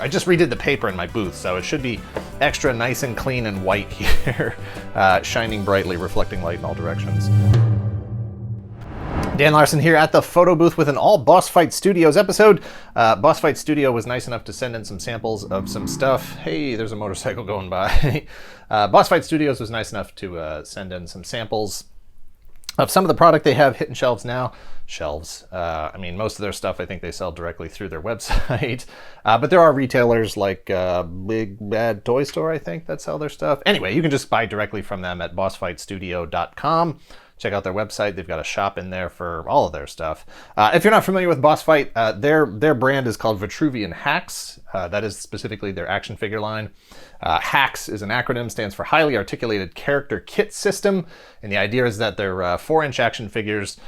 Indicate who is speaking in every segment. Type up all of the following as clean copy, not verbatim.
Speaker 1: I just redid the paper in my booth, so it should be extra nice and clean and white here, shining brightly, reflecting light in all directions. Dan Larson here at the photo booth with an all Bossfight Studios episode. Bossfight Studio was nice enough to send in some samples of some stuff. Hey, there's a motorcycle going by. Bossfight Studios was nice enough to send in some samples of some of the product they have hitting shelves now. Shelves. I mean, most of their stuff I think they sell directly through their website. But there are retailers like Big Bad Toy Store, I think, that sell their stuff. Anyway, you can just buy directly from them at bossfightstudio.com. Check out their website. They've got a shop in there for all of their stuff. If you're not familiar with Bossfight, their brand is called Vitruvian Hacks. That is specifically their action figure line. HACS is an acronym, stands for Highly Articulated Character Kit System. And the idea is that they're 4-inch action figures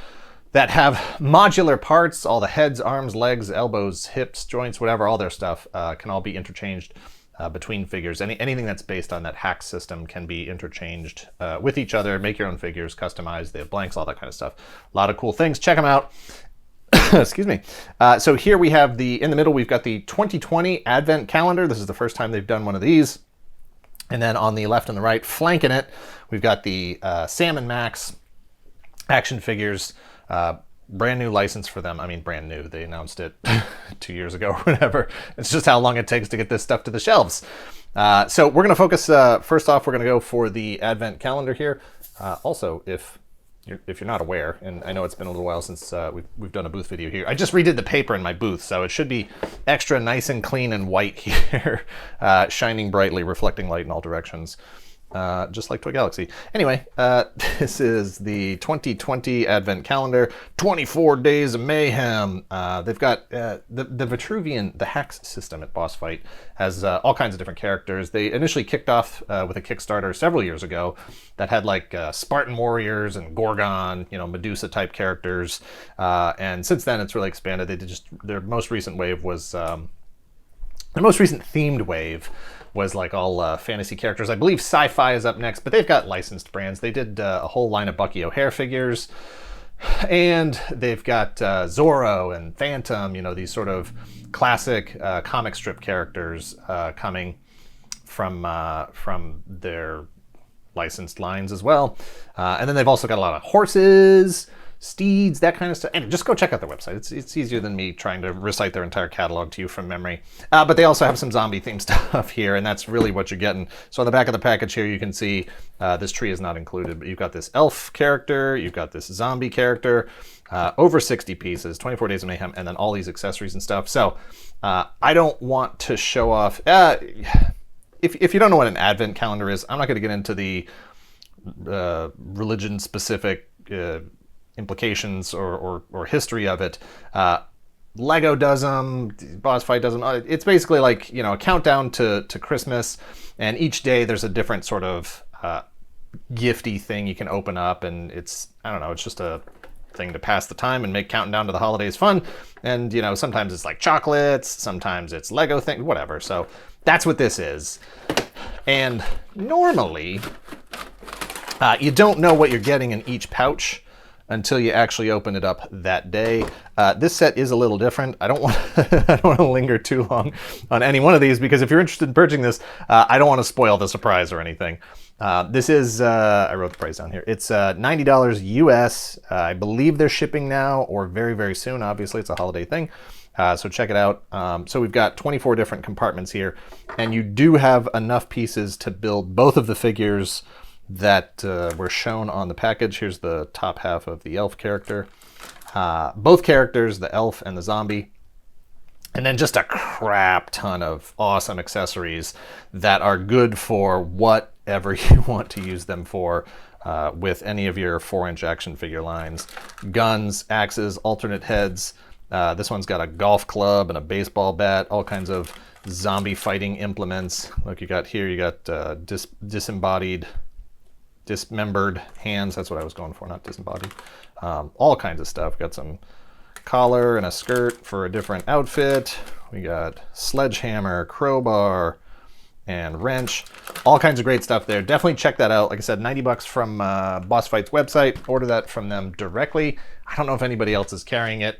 Speaker 1: that have modular parts. All the heads, arms, legs, elbows, hips, joints, whatever, all their stuff can all be interchanged between figures. Anything that's based on that hack system can be interchanged with each other. Make your own figures, customize. They have blanks, all that kind of stuff. A lot of cool things. Check them out. Excuse me. So here we have in the middle, we've got the 2020 Advent Calendar. This is the first time they've done one of these. And then on the left and the right, flanking it, we've got the Sam and Max action figures. Brand new license for them. I mean, brand new. They announced it 2 years ago or whatever. It's just how long it takes to get this stuff to the shelves. So we're going to focus, first off, we're going to go for the Advent Calendar here. Also, if you're not aware, and I know it's been a little while since we've done a booth video here, I just redid the paper in my booth, so it should be extra nice and clean and white here, shining brightly, reflecting light in all directions. Just like Toy Galaxy. Anyway, this is the 2020 Advent Calendar, 24 Days of Mayhem. They've got the Vitruvian, the hacks system at Bossfight has all kinds of different characters. They initially kicked off with a Kickstarter several years ago that had like Spartan Warriors and Gorgon, Medusa type characters. And since then it's really expanded. Their most recent wave was, their most recent themed wave was like all fantasy characters. I believe Sci-Fi is up next, but they've got licensed brands. They did a whole line of Bucky O'Hare figures, and they've got Zorro and Phantom, these sort of classic comic strip characters coming from their licensed lines as well. And then they've also got a lot of horses, steeds, that kind of stuff. And just go check out their website. It's easier than me trying to recite their entire catalog to you from memory. But they also have some zombie themed stuff here, and that's really what you're getting. So on the back of the package here, you can see this tree is not included, but you've got this elf character, you've got this zombie character, over 60 pieces, 24 Days of Mayhem, and then all these accessories and stuff. So I don't want to show off. If you don't know what an Advent calendar is, I'm not going to get into the religion-specific implications or history of it. Lego does them, Bossfight does them. It's basically like, a countdown to Christmas, and each day there's a different sort of gifty thing you can open up, and it's just a thing to pass the time and make counting down to the holidays fun. And, sometimes it's like chocolates, sometimes it's Lego things, whatever. So that's what this is. And normally, you don't know what you're getting in each pouch until you actually open it up that day. This set is a little different. I don't want to linger too long on any one of these, because if you're interested in purchasing this, I don't want to spoil the surprise or anything. This is, I wrote the price down here. It's $90 US. I believe they're shipping now or very, very soon. Obviously, it's a holiday thing. So check it out. So we've got 24 different compartments here, and you do have enough pieces to build both of the figures that were shown on the package. Here's the top half of the elf character. Both characters, the elf and the zombie. And then just a crap ton of awesome accessories that are good for whatever you want to use them for with any of your 4-inch action figure lines. Guns, axes, alternate heads. This one's got a golf club and a baseball bat, all kinds of zombie fighting implements. Look, you got dismembered hands. That's what I was going for, not disembodied. All kinds of stuff. Got some collar and a skirt for a different outfit. We got sledgehammer, crowbar, and wrench. All kinds of great stuff there. Definitely check that out. Like I said, $90 from Bossfight's website. Order that from them directly. I don't know if anybody else is carrying it.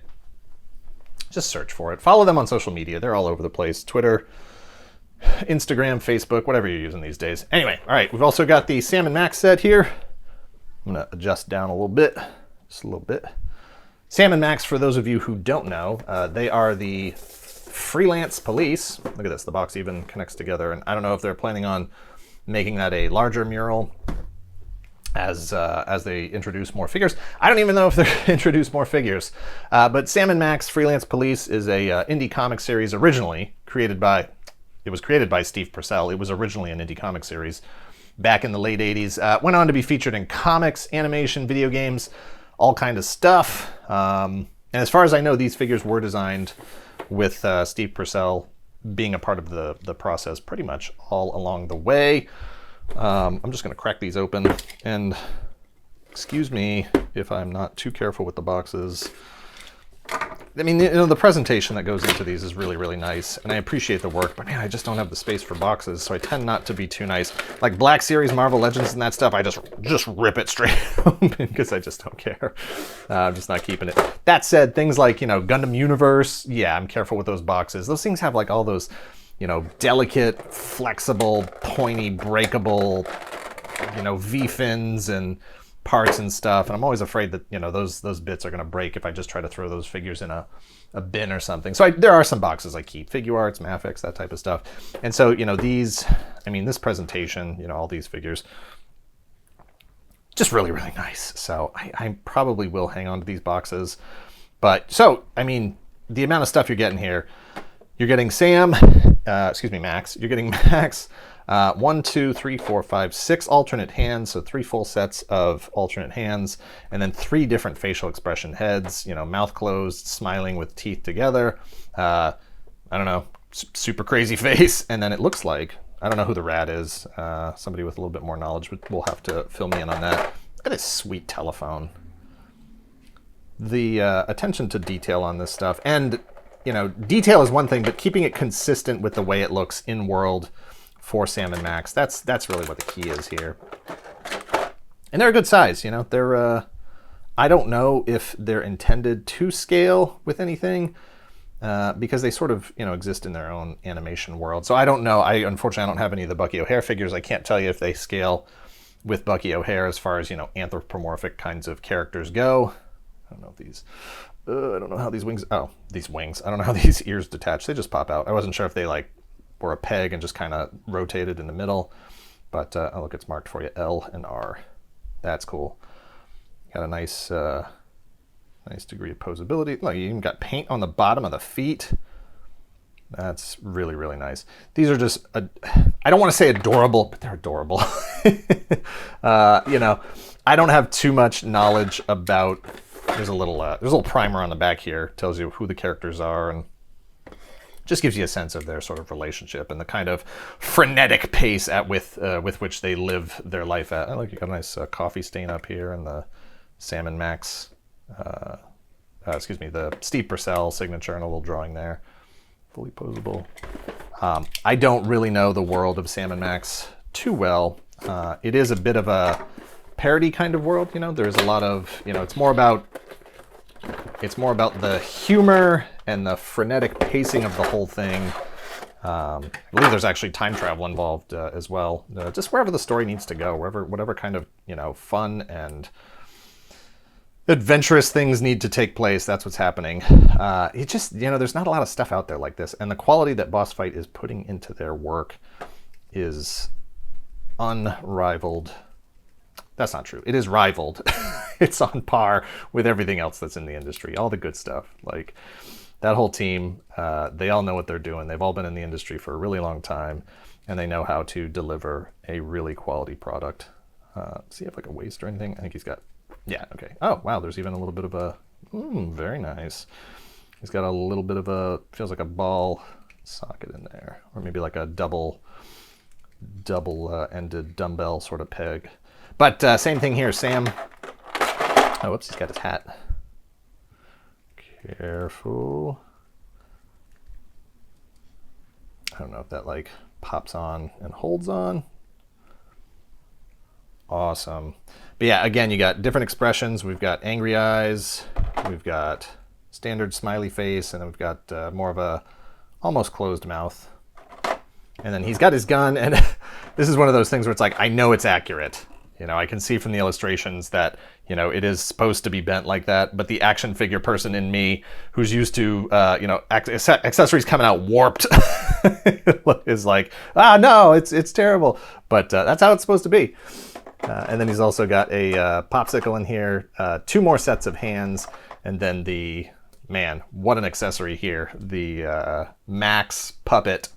Speaker 1: Just search for it. Follow them on social media. They're all over the place. Twitter, Instagram, Facebook, whatever you're using these days. Anyway, all right, we've also got the Sam and Max set here. I'm going to adjust down a little bit, just a little bit. Sam and Max, for those of you who don't know, they are the freelance police. Look at this, the box even connects together. And I don't know if they're planning on making that a larger mural as they introduce more figures. I don't even know if they introduce more figures. But Sam and Max Freelance Police is a indie comic series originally created by Steve Purcell. It was originally an indie comic series back in the late 80s. Went on to be featured in comics, animation, video games, all kind of stuff. And as far as I know, these figures were designed with Steve Purcell being a part of the process pretty much all along the way. I'm just going to crack these open, and excuse me if I'm not too careful with the boxes. I mean, you know, the presentation that goes into these is really, really nice, and I appreciate the work, but man, I just don't have the space for boxes, so I tend not to be too nice. Like Black Series, Marvel Legends, and that stuff, I just rip it straight open because I just don't care. I'm just not keeping it. That said, things like, you know, Gundam Universe, yeah, I'm careful with those boxes. Those things have like all those, you know, delicate, flexible, pointy, breakable, you know, V-fins and parts and stuff, and I'm always afraid that, you know, those bits are going to break if I just try to throw those figures in a bin or something. So there are some boxes I keep, Figure Arts, Mafex, that type of stuff. And so, you know, these, I mean, this presentation, you know, all these figures, just really, really nice. So I probably will hang on to these boxes. But so, I mean, the amount of stuff you're getting here, you're getting Max, you're getting Max, 1, 2, 3, 4, 5, 6 alternate hands, so 3 full sets of alternate hands, and then 3 different facial expression heads, you know, mouth closed, smiling with teeth together. I don't know, super crazy face, and then it looks like, I don't know who the rat is, somebody with a little bit more knowledge, but we'll have to fill me in on that. Look at this sweet telephone. The attention to detail on this stuff, and, you know, detail is one thing, but keeping it consistent with the way it looks in world for Sam and Max, that's really what the key is here. And they're a good size, you know. They're I don't know if they're intended to scale with anything, because they sort of, you know, exist in their own animation world. So I don't know. Unfortunately, I don't have any of the Bucky O'Hare figures. I can't tell you if they scale with Bucky O'Hare as far as, you know, anthropomorphic kinds of characters go. I don't know if these, I don't know how these wings, oh, these wings. I don't know how these ears detach. They just pop out. I wasn't sure if they like were a peg and just kind of rotated in the middle, but oh look, it's marked for you, L and R. That's cool. Got a nice nice degree of posability. Look, you even got paint on the bottom of the feet. That's really, really nice. These are just I don't want to say adorable, but they're adorable. You know, I don't have too much knowledge about, there's a little primer on the back here, tells you who the characters are, and just gives you a sense of their sort of relationship and the kind of frenetic pace with which they live their life at. I like, you got a nice coffee stain up here, and the Sam and Max, the Steve Purcell signature and a little drawing there. Fully posable. I don't really know the world of Sam and Max too well. It is a bit of a parody kind of world, you know. There's a lot of, you know, it's more about the humor and the frenetic pacing of the whole thing. I believe there's actually time travel involved as well. Just wherever the story needs to go, whatever kind of, you know, fun and adventurous things need to take place, that's what's happening. It just, you know, there's not a lot of stuff out there like this, and the quality that Bossfight is putting into their work is unrivaled. That's not true. It is rivaled. It's on par with everything else that's in the industry. All the good stuff. Like, that whole team, they all know what they're doing. They've all been in the industry for a really long time, and they know how to deliver a really quality product. Does he have like a waist or anything? I think he's got, yeah, okay. Oh, wow, there's even a little bit of a, very nice. He's got a little bit of a, feels like a ball socket in there, or maybe like a double-ended dumbbell sort of peg. But same thing here, Sam. Oh, whoops, he's got his hat. Careful. I don't know if that like pops on and holds on. Awesome. But yeah, again, you got different expressions. We've got angry eyes. We've got standard smiley face, and then we've got more of a almost closed mouth. And then he's got his gun, and this is one of those things where it's like, I know it's accurate. You know, I can see from the illustrations that, you know, it is supposed to be bent like that, but the action figure person in me who's used to, you know, accessories coming out warped is like, ah, no, it's terrible. But that's how it's supposed to be. And then he's also got a popsicle in here, 2 more sets of hands, and then the, man, what an accessory here, the Max puppet,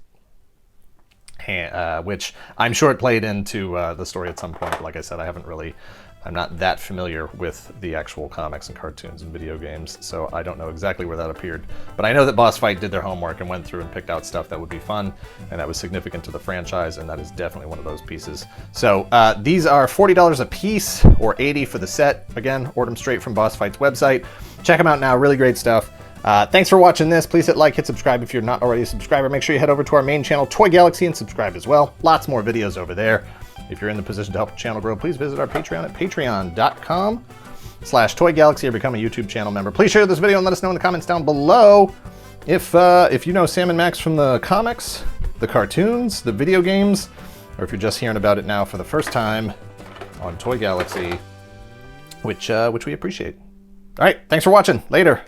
Speaker 1: which I'm sure it played into the story at some point. But like I said, I'm not that familiar with the actual comics and cartoons and video games, so I don't know exactly where that appeared. But I know that Bossfight did their homework and went through and picked out stuff that would be fun and that was significant to the franchise, and that is definitely one of those pieces. So these are $40 a piece, or $80 for the set. Again, order them straight from Bossfight's website. Check them out now, really great stuff. Thanks for watching this. Please hit like, hit subscribe if you're not already a subscriber. Make sure you head over to our main channel, Toy Galaxy, and subscribe as well. Lots more videos over there. If you're in the position to help the channel grow, please visit our Patreon at patreon.com/toygalaxy or become a YouTube channel member. Please share this video and let us know in the comments down below if you know Sam and Max from the comics, the cartoons, the video games, or if you're just hearing about it now for the first time on Toy Galaxy, which we appreciate. All right, thanks for watching. Later.